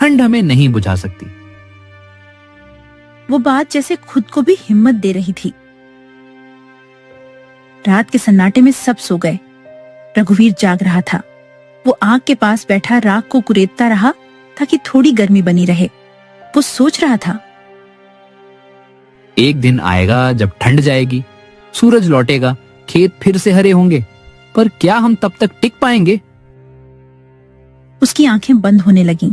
ठंड हमें नहीं बुझा सकती। वो बात जैसे खुद को भी हिम्मत दे रही थी। रात के सन्नाटे में सब सो गए। रघुवीर जाग रहा था। वो आग के पास बैठा राख को कुरेदता रहा ताकि थोड़ी गर्मी बनी रहे। वो सोच रहा था, एक दिन आएगा जब ठंड जाएगी, सूरज लौटेगा, खेत फिर से हरे होंगे, पर क्या हम तब तक टिक पाएंगे? उसकी आंखें बंद होने लगीं।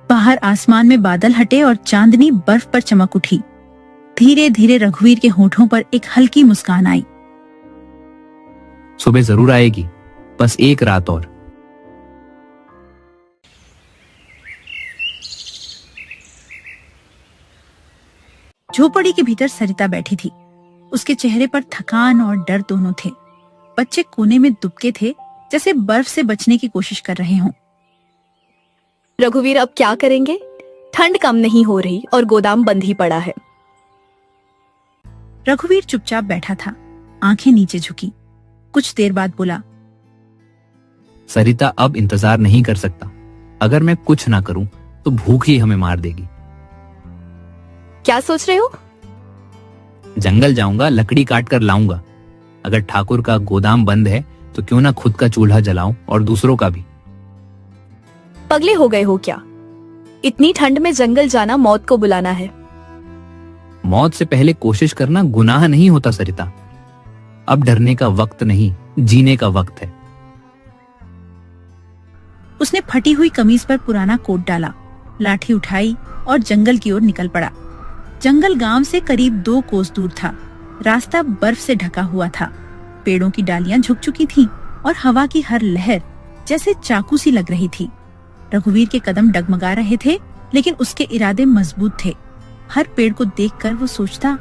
बाहर आसमान में बादल हटे और चांदनी बर्फ पर चमक उठी। धीरे धीरे रघुवीर के होठों पर एक हल्की मुस्कान आई। सुबह जरूर आएगी, बस एक रात और। झोपड़ी के भीतर सरिता बैठी थी। उसके चेहरे पर थकान और डर दोनों थे। बच्चे कोने में दुबके थे, जैसे बर्फ से बचने की कोशिश कर रहे हों। रघुवीर, अब क्या करेंगे? ठंड कम नहीं हो रही और गोदाम बंद ही पड़ा है। रघुवीर चुपचाप बैठा था, आंखें नीचे झुकी। कुछ देर बाद बोला, सरिता, अब इंतजार नहीं कर सकता। अगर मैं कुछ ना करूं तो भूख ही हमें मार देगी। क्या सोच रहे हो? जंगल जाऊंगा, लकड़ी काट कर लाऊंगा। अगर ठाकुर का गोदाम बंद है तो क्यों ना खुद का चूल्हा जलाऊं और दूसरों का भी। पगले हो गए हो क्या? इतनी ठंड में जंगल जाना मौत को बुलाना है। मौत से पहले कोशिश करना गुनाह नहीं होता सरिता। अब डरने का वक्त नहीं, जीने का वक्त है। उसने फटी हुई कमीज पर पुराना कोट डाला, लाठी उठाई और जंगल की ओर निकल पड़ा। जंगल गांव से करीब 2 कोस दूर था। रास्ता बर्फ से ढका हुआ था। पेड़ों की डालियां झुक चुकी थीं और हवा की हर लहर जैसे चाकू सी लग रही थी। रघुवीर के कदम डगमगा रहे थे, लेकिन उसके इरादे मजबूत थे। हर पेड़ को देखकर वो सोचता,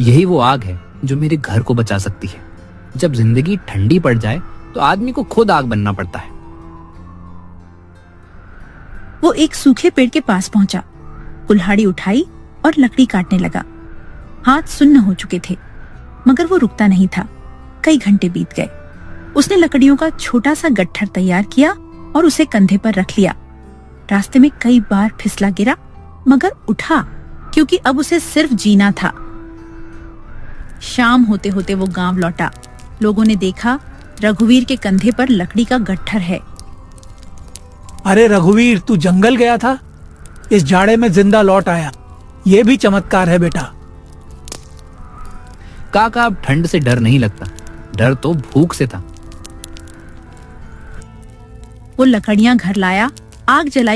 यही वो आग है जो मेरे घर को बचा सकती है। जब जिंदगी ठंडी पड़ जाए तो आदमी को खुद आग बनना पड़ता है। वो एक सूखे पेड़ के पास पहुंचा, कुल्हाड़ी उठाई और लकड़ी काटने लगा। हाथ सुन्न हो चुके थे, मगर वो रुकता नहीं था। कई घंटे बीत गए। उसने लकड़ियों का छोटा सा गट्ठर तैयार किया और उसे कंधे पर रख लिया। रास्ते में कई बार फिसला गिरा, मगर उठा, क्योंकि अब उसे सिर्फ जीना था। शाम होते होते वो गांव लौटा। लोगों ने देखा, रघुवीर के कंधे पर लकड़ी का गट्ठर है। अरे रघुवीर, तू जंगल गया था, इस जाड़े में जिंदा लौट आया। ये भी चमत्कार है बेटा। काका, अब ठंड से डर नहीं लगता, डर तो भूख से था। वो लकड़ियां घर लाया, आग जलाई